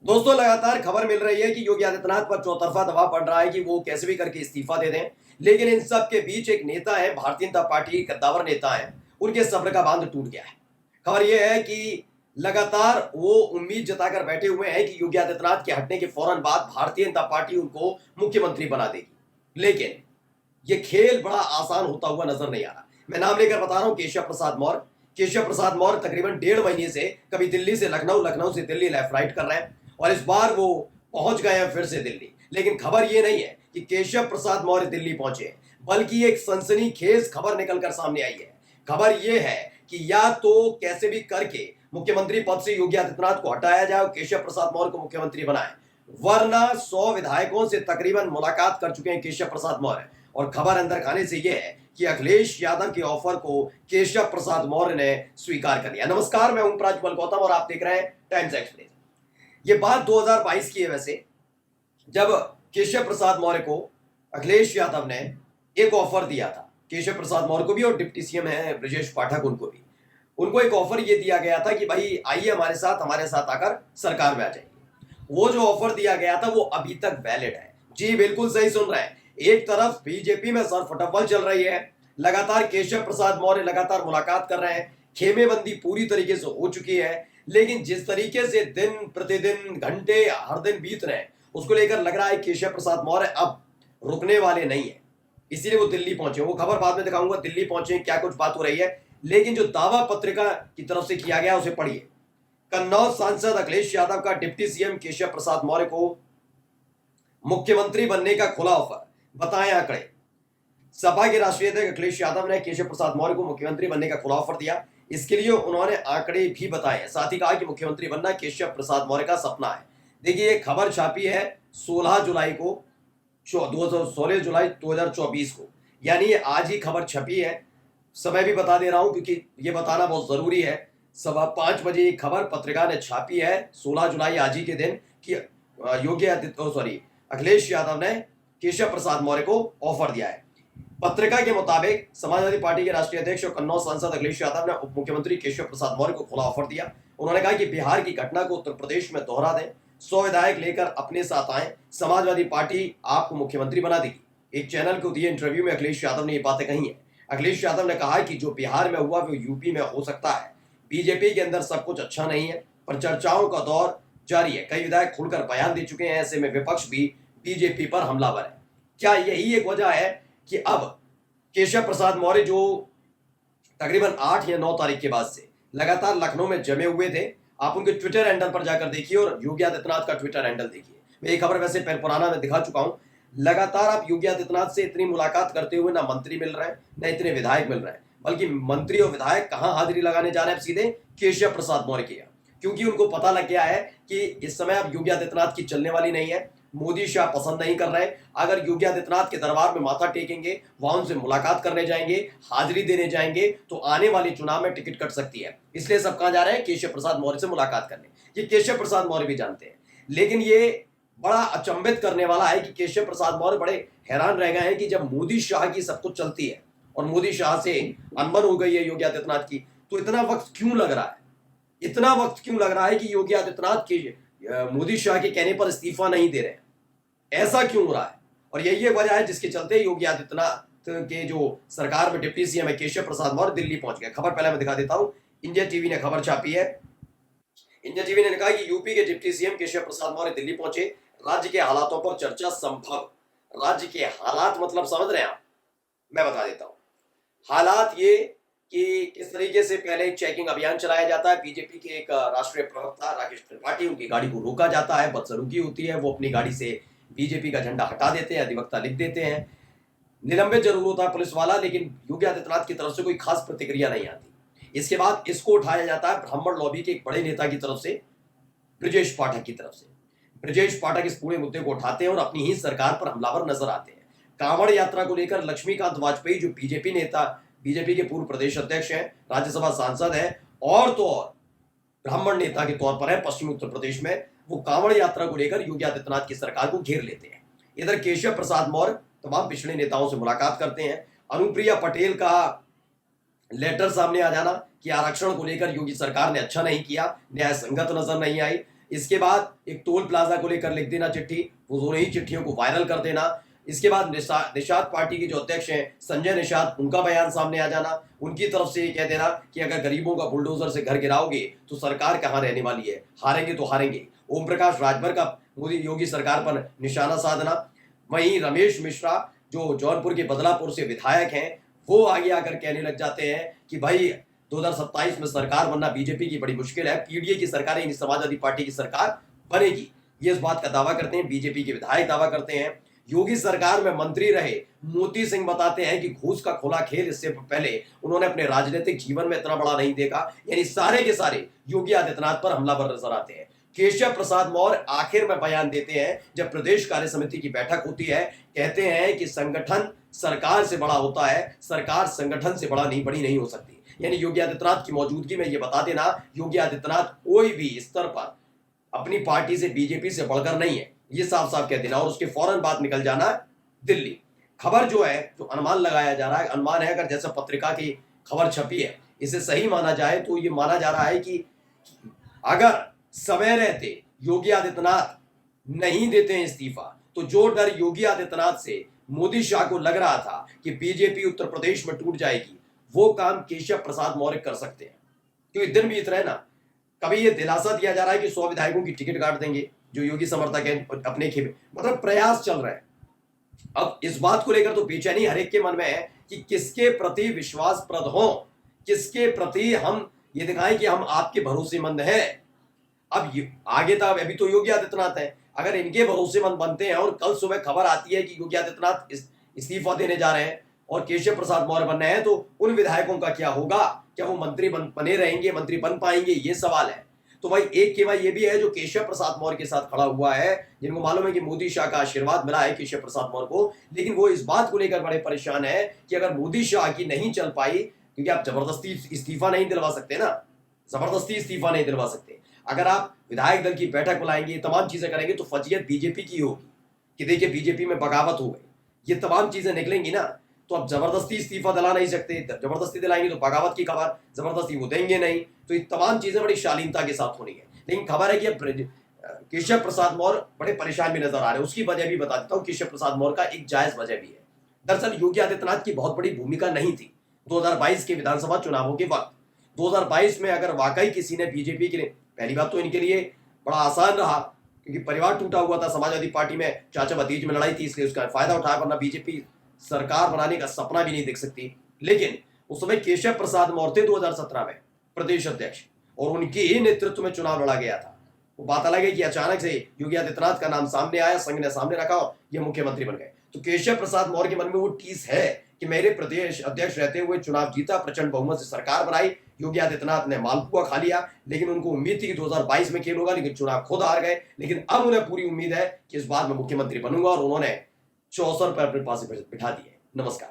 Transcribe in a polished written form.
दोस्तों, लगातार खबर मिल रही है कि योगी आदित्यनाथ पर चौतरफा दबाव पड़ रहा है कि वो कैसे भी करके इस्तीफा दे दें। लेकिन इन सब के बीच एक नेता है, भारतीय जनता पार्टी कद्दावर नेता है, उनके सब्र का बांध टूट गया है। खबर यह है कि लगातार वो उम्मीद जताकर बैठे हुए हैं कि योगी आदित्यनाथ के हटने के फौरन बाद भारतीय जनता पार्टी उनको मुख्यमंत्री बना देगी। लेकिन ये खेल बड़ा आसान होता हुआ नजर नहीं आ रहा। मैं नाम लेकर बता रहा हूं, केशव प्रसाद मौर्य। केशव प्रसाद मौर्य तकरीबन 1.5 महीने से कभी दिल्ली से लखनऊ, लखनऊ से दिल्ली लेफ्ट राइट कर रहे हैं और इस बार वो पहुंच गए हैं फिर से दिल्ली। लेकिन खबर ये नहीं है कि केशव प्रसाद मौर्य दिल्ली पहुंचे हैं, बल्कि एक सनसनीखेज खबर निकलकर सामने आई है। खबर ये है कि या तो कैसे भी करके मुख्यमंत्री पद से योगी आदित्यनाथ को हटाया जाए और केशव प्रसाद मौर्य को मुख्यमंत्री बनाए, वरना 100 विधायकों से तकरीबन मुलाकात कर चुके हैं केशव प्रसाद मौर्य। और खबर अंदर खाने से यह है कि अखिलेश यादव के ऑफर को केशव प्रसाद मौर्य ने स्वीकार कर लिया। नमस्कार, मैं हूं प्राजपल गौतम और आप देख रहे हैं टाइम्स एक्सप्रेस। ये बात 2022 की है वैसे, जब केशव प्रसाद मौर्य को अखिलेश यादव ने एक ऑफर दिया था। केशव प्रसाद मौर्य को भी और डिप्टी सीएम है ब्रजेश पाठक, उनको एक ऑफर ये दिया गया था कि भाई आइए हमारे साथ आकर सरकार में आ जाइए। वो जो ऑफर दिया गया था वो अभी तक वैलिड है। जी बिल्कुल सही सुन रहे हैं। एक तरफ बीजेपी में सरफटव्वल चल रही है, लगातार केशव प्रसाद मौर्य लगातार मुलाकात कर रहे हैं, खेमेबंदी पूरी तरीके से हो चुकी है। लेकिन जिस तरीके से दिन प्रतिदिन घंटे हर दिन बीत रहे हैं, उसको लेकर लग रहा है केशव प्रसाद मौर्य अब रुकने वाले नहीं है। इसीलिए वो दिल्ली पहुंचे। वो खबर बाद में दिखाऊंगा, दिल्ली पहुंचे क्या कुछ बात हो रही है। लेकिन जो दावा पत्रिका की तरफ से किया गया उसे पढ़िए। कन्नौज सांसद अखिलेश यादव का डिप्टी सीएम केशव प्रसाद मौर्य को मुख्यमंत्री बनने का खुला ऑफर, बताएं आंकड़े। सपा के राष्ट्रीय अध्यक्ष अखिलेश यादव ने केशव प्रसाद मौर्य को मुख्यमंत्री बनने का खुला ऑफर दिया। इसके लिए उन्होंने आंकड़े भी बताए, साथ ही कहा कि मुख्यमंत्री बनना केशव प्रसाद मौर्य का सपना है। देखिए, ये खबर छापी है 16 जुलाई को, 16 जुलाई 2024 को, यानी ये आज ही खबर छपी है। समय भी बता दे रहा हूं क्योंकि ये बताना बहुत जरूरी है। 5:15 ये खबर पत्रिका ने छापी है 16 जुलाई आज ही के दिन कि अखिलेश यादव ने केशव प्रसाद मौर्य को ऑफर दिया है। पत्रिका के मुताबिक समाजवादी पार्टी के राष्ट्रीय अध्यक्ष और कन्नौज सांसद अखिलेश यादव ने उप मुख्यमंत्री केशव प्रसाद मौर्य को खुला ऑफर दिया। उन्होंने कहा कि बिहार की घटना को उत्तर प्रदेश में दोहरा दें, 100 विधायक लेकर अपने साथ आए, समाजवादी पार्टी आपको मुख्यमंत्री बना देगी। एक चैनल को दिए इंटरव्यू में अखिलेश यादव ने ये बातें कही है। अखिलेश यादव ने कहा कि जो बिहार में हुआ वो यूपी में हो सकता है। बीजेपी के अंदर सब कुछ अच्छा नहीं है, पर चर्चाओं का दौर जारी है। कई विधायक खुलकर बयान दे चुके हैं, ऐसे में विपक्ष भी बीजेपी पर हमलावर है। क्या यही एक वजह है कि अब केशव प्रसाद मौर्य जो तकरीबन 8 या 9 तारीख के बाद से लगातार लखनऊ में जमे हुए थे, आप उनके ट्विटर हैंडल पर जाकर देखिए और योगी आदित्यनाथ का ट्विटर हैंडल देखिए। मैं ये खबर वैसे पुराना में दिखा चुका हूं। लगातार आप योगी आदित्यनाथ से इतनी मुलाकात करते हुए ना मंत्री मिल रहे हैं, ना इतने विधायक मिल रहे हैं, बल्कि मंत्री और विधायक कहां हाजिरी लगाने जा रहे हैं? सीधे केशव प्रसाद मौर्य के यहाँ, क्योंकि उनको पता लग गया है कि इस समय अब योगी आदित्यनाथ की चलने वाली नहीं है। मोदी शाह पसंद नहीं कर रहे। अगर योगी आदित्यनाथ के दरबार में माथा टेकेंगे, वहां उनसे मुलाकात करने जाएंगे, हाजिरी देने जाएंगे, तो आने वाले चुनाव में टिकट कट सकती है। इसलिए सब कहां जा रहे हैं? केशव प्रसाद मौर्य से मुलाकात करने। ये केशव प्रसाद मौर्य भी जानते हैं। लेकिन ये बड़ा अचंभित करने वाला है कि केशव प्रसाद मौर्य बड़े हैरान रह गए हैं कि जब मोदी शाह की सब कुछ चलती है और मोदी शाह से अनबन हो गई है योगी आदित्यनाथ की, तो इतना वक्त क्यों लग रहा है? इतना वक्त क्यों लग रहा है कि योगी आदित्यनाथ के मोदी शाह के कहने पर इस्तीफा नहीं दे रहे हैं? ऐसा क्यों हो रहा है? और यही एक वजह है जिसके चलते योगी आदित्यनाथ के जो सरकार में डिप्टी सीएम है केशव प्रसाद मौर्य दिल्ली पहुंच गए। खबर पहले मैं दिखा देता हूं। इंडिया टीवी ने खबर छापी है। इंडिया टीवी ने कहा कि यूपी के डिप्टी सीएम केशव प्रसाद मौर्य दिल्ली पहुंचे, राज्य के हालातों पर चर्चा संभव। राज्य के हालात मतलब समझ रहे हैं आप? मैं बता देता हूं। हालात ये कि किस तरीके से पहले एक चेकिंग अभियान चलाया जाता है। बीजेपी के एक राष्ट्रीय प्रवक्ता राकेश त्रिपाठी, उनकी गाड़ी को रोका जाता है, बदसलूकी होती है, वो अपनी गाड़ी से बीजेपी का झंडा हटा देते हैं, अधिवक्ता लिख देते हैं, निलंबित जरूर होता है पुलिस वाला, लेकिन योगी आदित्यनाथ की तरफ से कोई खास प्रतिक्रिया नहीं आती। इसके बाद इसको उठाया जाता है ब्राह्मण लॉबी के एक बड़े नेता की तरफ से, ब्रजेश पाठक की तरफ से। ब्रजेश पाठक इस पूरे मुद्दे को उठाते हैं और अपनी ही सरकार पर हमलावर नजर आते हैं। कांवड़ यात्रा को लेकर लक्ष्मीकांत वाजपेयी, जो बीजेपी नेता, बीजेपी के पूर्व प्रदेश अध्यक्ष हैं, राज्यसभा सांसद हैं और तो और ब्राह्मण नेता के तौर पर है पश्चिमी उत्तर प्रदेश में, वो कांवड़ यात्रा को लेकर योगी आदित्यनाथ की सरकार को घेर लेते हैं। इधर केशव प्रसाद मौर्य तमाम पिछड़े नेताओं से मुलाकात करते हैं। अनुप्रिया पटेल का लेटर सामने आ जाना कि आरक्षण को लेकर योगी सरकार ने अच्छा नहीं किया, न्याय संगत नजर नहीं आई। इसके बाद एक टोल प्लाजा को लेकर लिख देना चिट्ठी, वो दोनों ही चिट्ठियों को वायरल कर देना। इसके बाद निषाद पार्टी के जो अध्यक्ष हैं संजय निषाद, उनका बयान सामने आ जाना, उनकी तरफ से ये कह देना कि अगर गरीबों का बुलडोजर से घर गिराओगे तो सरकार कहाँ रहने वाली है, हारेंगे तो हारेंगे। ओम प्रकाश राजभर का मोदी योगी सरकार पर निशाना साधना। वहीं रमेश मिश्रा जो जौनपुर के बदलापुर से विधायक हैं, वो आगे आकर कहने लग जाते हैं कि भाई 2027 में सरकार बनना बीजेपी की बड़ी मुश्किल है, पीडीए की सरकार यानी समाजवादी पार्टी की सरकार बनेगी, ये इस बात का दावा करते हैं। बीजेपी के विधायक दावा करते हैं। योगी सरकार में मंत्री रहे मोती सिंह बताते हैं कि घूस का खुला खेल इससे पहले उन्होंने अपने राजनीतिक जीवन में इतना बड़ा नहीं देखा, यानी सारे के सारे योगी आदित्यनाथ पर हमलावर नजर आते हैं। केशव प्रसाद मौर्य आखिर में बयान देते हैं जब प्रदेश कार्य समिति की बैठक होती है, कहते हैं कि संगठन सरकार से बड़ा होता है, सरकार संगठन से बड़ी नहीं हो सकती। यानी योगी आदित्यनाथ की मौजूदगी में यह बता देना योगी आदित्यनाथ कोई भी स्तर पर अपनी पार्टी से बीजेपी से बढ़कर नहीं है, ये साफ साफ कह देना और उसके फौरन बाद निकल जाना दिल्ली। खबर जो है, जो अनुमान लगाया जा रहा है, अनुमान है अगर जैसा पत्रिका की खबर छपी है इसे सही माना जाए तो ये माना जा रहा है कि अगर समय रहते योगी आदित्यनाथ नहीं देते हैं इस्तीफा तो जो डर योगी आदित्यनाथ से मोदी शाह को लग रहा था कि बीजेपी उत्तर प्रदेश में टूट जाएगी, वो काम केशव प्रसाद मौर्य कर सकते हैं। क्योंकि दिन बीत रहे ना, कभी ये दिलासा दिया जा रहा है कि 100 विधायकों की टिकट काट देंगे जो योगी समर्थक हैं अपने खेमे, मतलब प्रयास चल रहे हैं। अब इस बात को लेकर तो बेचैनी हर एक के मन में है कि किसके प्रति विश्वासप्रद हो, किसके प्रति हम ये दिखाएं कि हम आपके भरोसेमंद हैं। अब आगे था, अभी तो योगी आदित्यनाथ है, अगर इनके भरोसेमंद बनते हैं और कल सुबह खबर आती है कि योगी आदित्यनाथ इस्तीफा देने जा रहे हैं और केशव प्रसाद मौर्य बनने हैं, तो उन विधायकों का क्या होगा? क्या वो मंत्री बने रहेंगे, मंत्री बन पाएंगे? ये सवाल है। तो भाई एक केवल ये भी है जो केशव प्रसाद मौर्य के साथ खड़ा हुआ है, जिनको मालूम है कि मोदी शाह का आशीर्वाद मिला है केशव प्रसाद मौर्य को, लेकिन वो इस बात को लेकर बड़े परेशान है कि अगर मोदी शाह की नहीं चल पाई, क्योंकि आप जबरदस्ती इस्तीफा नहीं दिलवा सकते ना, जबरदस्ती इस्तीफा नहीं दिलवा सकते। अगर आप विधायक दल की बैठक बुलाएंगे, तमाम चीजें करेंगे तो फजीयत बीजेपी की होगी कि देखिए बीजेपी में बगावत हो गई, ये तमाम चीजें निकलेंगी ना, तो आप जबरदस्ती इस्तीफा दिला नहीं सकते। जबरदस्ती दिलाएंगे तो बगावत की खबर, जबरदस्ती वो देंगे नहीं, तो ये तमाम चीजें बड़ी शालीनता के साथ होनी है। लेकिन खबर है कि अब केशव प्रसाद मौर्य बड़े परेशान भी नजर आ रहे हैं। उसकी वजह भी बता देता हूँ, केशव प्रसाद मौर्य का एक जायज वजह भी है। दरअसल योगी आदित्यनाथ की बहुत बड़ी भूमिका नहीं थी 2022 के विधानसभा चुनावों के वक्त। 2022 में अगर वाकई किसी ने बीजेपी के लिए, पहली बात तो इनके लिए बड़ा आसान रहा क्योंकि परिवार टूटा हुआ था, समाजवादी पार्टी में चाचा भतीज में लड़ाई थी, इसलिए उसका फायदा उठाया, वरना बीजेपी सरकार बनाने का सपना भी नहीं देख सकती। लेकिन उस समय केशव प्रसाद मौर्य थे 2017 में प्रदेश अध्यक्ष, और उनके ही नेतृत्व में चुनाव लड़ा गया था। वो बात अलग है कि अचानक से योगी आदित्यनाथ का नाम सामने आया, संघ ने सामने रखा और ये मुख्यमंत्री बन गए। तो केशव प्रसाद मौर्य के मन में वो टीस है कि मेरे प्रदेश अध्यक्ष रहते हुए चुनाव जीता, प्रचंड बहुमत से सरकार बनाई, योगी आदित्यनाथ ने मालपुआ खा लिया, लेकिन उनको उम्मीद थी कि 2022 में खेल होगा, लेकिन चुनाव खुद हार गए। लेकिन अब उन्हें पूरी उम्मीद है कि इस बार मैं मुख्यमंत्री बनूंगा, और उन्होंने चौसर पर अपने पास बिठा दिए। नमस्कार।